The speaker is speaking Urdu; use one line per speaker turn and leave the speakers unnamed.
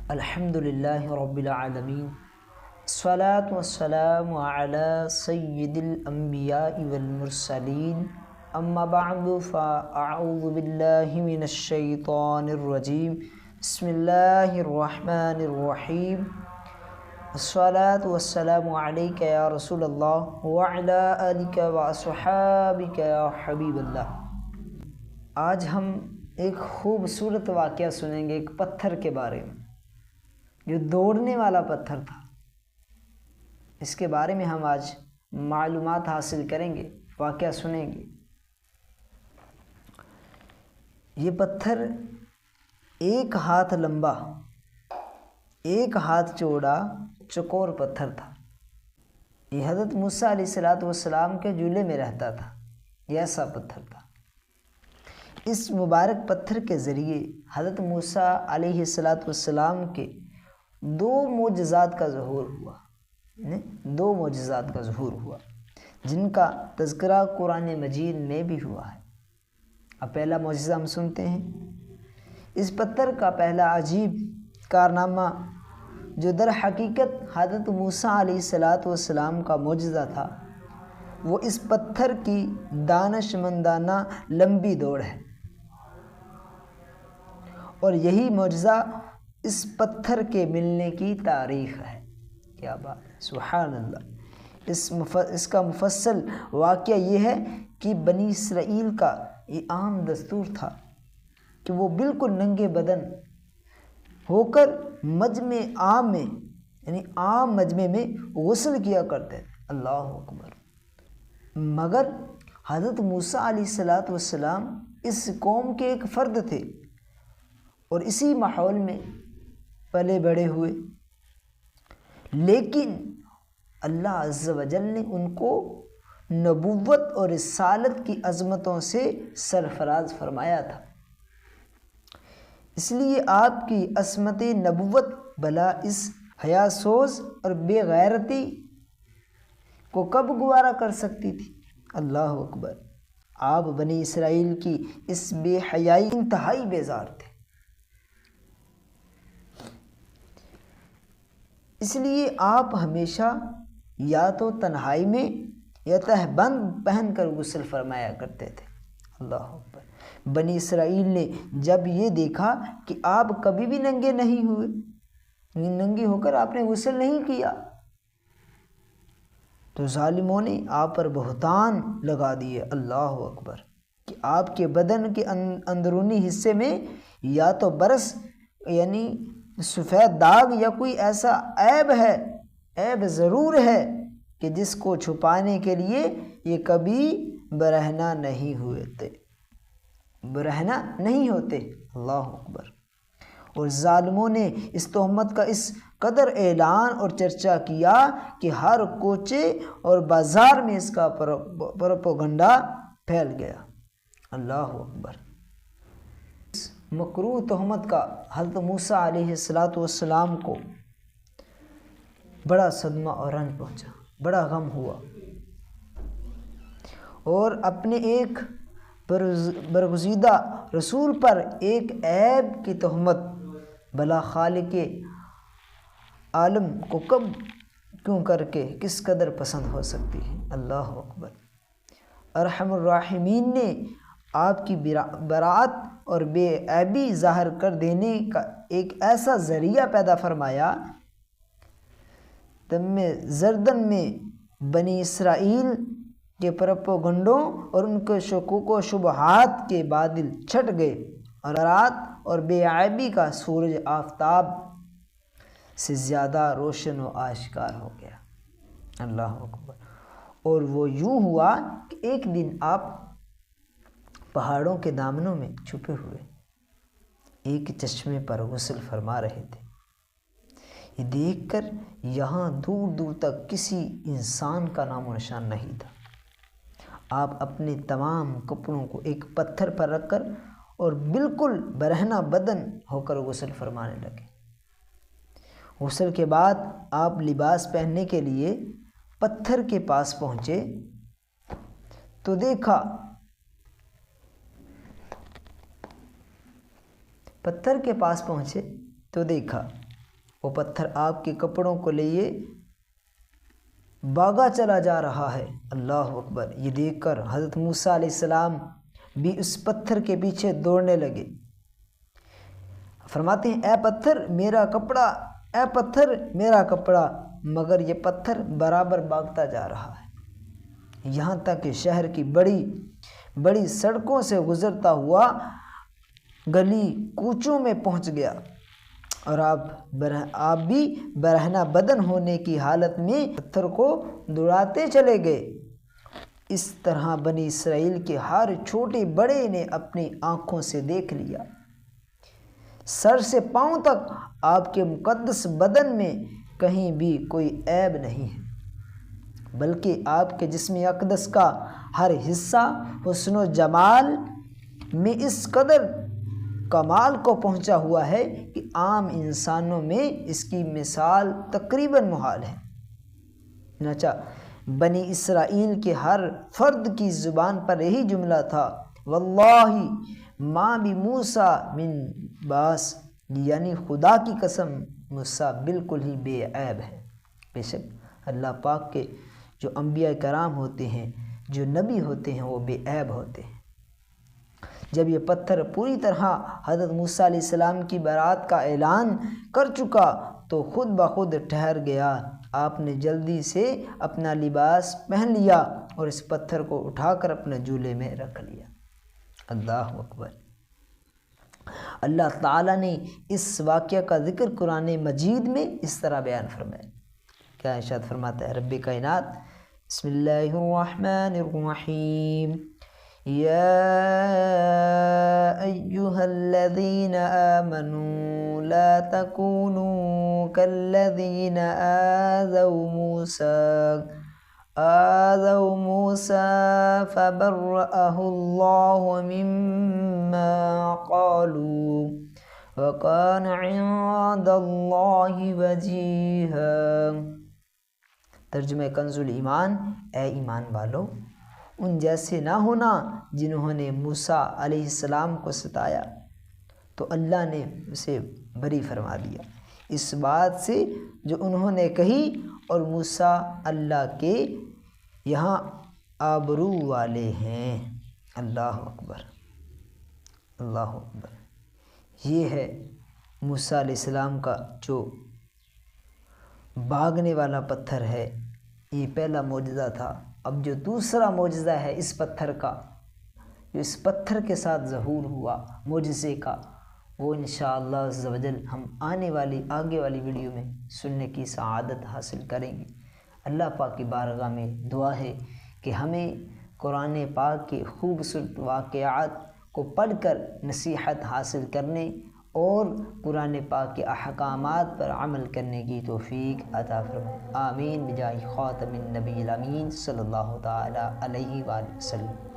الحمدللہ رب العالمین، الصلاۃ والسلام علی سید الانبیاء والمرسلین، اما بعد فاعوذ باللہ من الشیطان الرجیم، بسم اللہ الرحمن الرحیم، الصلاۃ والسلام علیک یا رسول اللہ وعلی آلک واصحابک یا حبیب اللہ۔ آج ہم ایک خوبصورت واقعہ سنیں گے ایک پتھر کے بارے میں جو دوڑنے والا پتھر تھا۔ اس کے بارے میں ہم آج معلومات حاصل کریں گے، واقعہ سنیں گے۔ یہ پتھر 1 ہاتھ لمبا، 1 ہاتھ چوڑا چوکور پتھر تھا۔ یہ حضرت موسیٰ علیہ السلام کے جھولے میں رہتا تھا۔ یہ ایسا پتھر تھا۔ اس مبارک پتھر کے ذریعے حضرت موسیٰ علیہ السلام کے 2 معجزات کا ظہور ہوا، 2 معجزات کا ظہور ہوا جن کا تذکرہ قرآن مجید میں بھی ہوا ہے۔ اب پہلا معجزہ ہم سنتے ہیں۔ اس پتھر کا پہلا عجیب کارنامہ جو در حقیقت حضرت موسیٰ علیہ السلام کا معجزہ تھا، وہ اس پتھر کی دانش مندانہ لمبی دوڑ ہے، اور یہی معجزہ اس پتھر کے ملنے کی تاریخ ہے۔ کیا بات ہے، سبحان اللہ۔ اس کا مفصل واقعہ یہ ہے کہ بنی اسرائیل کا یہ عام دستور تھا کہ وہ بالکل ننگے بدن ہو کر مجمع عام میں، یعنی عام مجمع میں غسل کیا کرتے تھے۔ اللہ اکبر۔ مگر حضرت موسیٰ علیہ السلام اس قوم کے ایک فرد تھے اور اسی ماحول میں پلے بڑے ہوئے، لیکن اللہ عز و جل نے ان کو نبوت اور رسالت کی عظمتوں سے سرفراز فرمایا تھا۔ اس لیے آپ کی عصمت نبوت بلا اس حیا سوز اور بے غیرتی کو کب گوارا کر سکتی تھی؟ اللہ اکبر۔ آپ بنی اسرائیل کی اس بے حیائی انتہائی بیزار تھے۔ اس لیے آپ ہمیشہ یا تو تنہائی میں یا تہبند پہن کر غسل فرمایا کرتے تھے۔ اللہ اکبر۔ بنی اسرائیل نے جب یہ دیکھا کہ آپ کبھی بھی ننگے نہیں ہوئے، ننگے ہو کر آپ نے غسل نہیں کیا، تو ظالموں نے آپ پر بہتان لگا دیے۔ اللہ اکبر۔ کہ آپ کے بدن کے اندرونی حصے میں یا تو برس یعنی سفید داغ یا کوئی ایسا عیب ہے، عیب ضرور ہے کہ جس کو چھپانے کے لیے یہ کبھی برہنہ نہیں ہوئے تھے، برہنہ نہیں ہوتے۔ اللہ اکبر۔ اور ظالموں نے اس تہمت کا اس قدر اعلان اور چرچا کیا کہ ہر کوچے اور بازار میں اس کا پروپیگنڈا پھیل گیا۔ اللہ اکبر۔ اس مکروہ تہمت کا حضرت موسیٰ علیہ السلام کو بڑا صدمہ اور رنج پہنچا، بڑا غم ہوا، اور اپنے ایک برگزیدہ رسول پر ایک عیب کی تہمت بلا خالق عالم کو کب کیوں کر کے کس قدر پسند ہو سکتی ہے؟ اللہ اکبر۔ ارحم الراحمین نے آپ کی براعت اور بے عیبی ظاہر کر دینے کا ایک ایسا ذریعہ پیدا فرمایا، تم میں زردن میں بنی اسرائیل کے پروپیگنڈوں اور ان کے شکوک و شبہات کے بادل چھٹ گئے، اور برات اور بے عیبی کا سورج آفتاب سے زیادہ روشن و آشکار ہو گیا۔ اللہ اکبر۔ اور وہ یوں ہوا کہ ایک دن آپ پہاڑوں کے دامنوں میں چھپے ہوئے ایک چشمے پر غسل فرما رہے تھے۔ یہ دیکھ کر یہاں دور دور تک کسی انسان کا نام و نشان نہیں تھا۔ آپ اپنے تمام کپڑوں کو ایک پتھر پر رکھ کر اور بالکل برہنہ بدن ہو کر غسل فرمانے لگے۔ غسل کے بعد آپ لباس پہننے کے لیے پتھر کے پاس پہنچے تو دیکھا پتھر کے پاس پہنچے تو دیکھا وہ پتھر آپ کے کپڑوں کو لیے بھاگا چلا جا رہا ہے۔ اللہ اکبر! یہ دیکھ کر حضرت موسیٰ علیہ السلام بھی اس پتھر کے پیچھے دوڑنے لگے۔ فرماتے ہیں اے پتھر میرا کپڑا، اے پتھر میرا کپڑا، مگر یہ پتھر برابر بھاگتا جا رہا ہے، یہاں تک کہ شہر کی بڑی بڑی سڑکوں سے گزرتا ہوا گلی کوچوں میں پہنچ گیا، اور آپ بھی برہنہ بدن ہونے کی حالت میں پتھر کو دوڑاتے چلے گئے۔ اس طرح بنی اسرائیل کے ہر چھوٹے بڑے نے اپنی آنکھوں سے دیکھ لیا۔ سر سے پاؤں تک آپ کے مقدس بدن میں کہیں بھی کوئی عیب نہیں ہے، بلکہ آپ کے جسم اقدس کا ہر حصہ حسن و جمال میں اس قدر کمال کو پہنچا ہوا ہے کہ عام انسانوں میں اس کی مثال تقریباً محال ہے۔ چنانچہ بنی اسرائیل کے ہر فرد کی زبان پر یہی جملہ تھا، واللہ ما بموسیٰ من باس، یعنی خدا کی قسم موسیٰ بالکل ہی بے عیب ہے۔ بے شک اللہ پاک کے جو انبیاء کرام ہوتے ہیں، جو نبی ہوتے ہیں، وہ بے عیب ہوتے ہیں۔ جب یہ پتھر پوری طرح حضرت موسیٰ علیہ السلام کی برات کا اعلان کر چکا تو خود بخود ٹھہر گیا۔ آپ نے جلدی سے اپنا لباس پہن لیا اور اس پتھر کو اٹھا کر اپنے جولے میں رکھ لیا۔ اللہ اکبر! اللہ تعالیٰ نے اس واقعہ کا ذکر قرآن مجید میں اس طرح بیان فرمایا۔ کیا ارشاد فرماتا ہے رب کائنات؟ بسم اللہ الرحمن الرحیم، یا ایہا الذین آمنوا لا تکونوا کالذین آذوا موسیٰ فبرأہ اللہ مما قالوا وکان عند اللہ وجیہا۔ ترجمہ کنز الایمان، اے ایمان والو، ان جیسے نہ ہونا جنہوں نے موسیٰ علیہ السلام کو ستایا تو اللہ نے اسے بری فرما دیا اس بات سے جو انہوں نے کہی، اور موسیٰ اللہ کے یہاں آبرو والے ہیں۔ اللہ اکبر! اللہ اکبر! یہ ہے موسیٰ علیہ السلام کا جو بھاگنے والا پتھر ہے، یہ پہلا معجزہ تھا۔ اب جو دوسرا معجزہ ہے اس پتھر کا، جو اس پتھر کے ساتھ ظہور ہوا معجزے کا، وہ انشاءاللہ عز و جل ہم آگے والی ویڈیو میں سننے کی سعادت حاصل کریں گے۔ اللہ پاک کی بارگاہ میں دعا ہے کہ ہمیں قرآن پاک کے خوبصورت واقعات کو پڑھ کر نصیحت حاصل کرنے اور قرآن پاک کے احکامات پر عمل کرنے کی توفیق عطا فرمائے۔ آمین بجاہ خاتم النبی الامین صلی اللہ تعالی علیہ وآلہ وسلم۔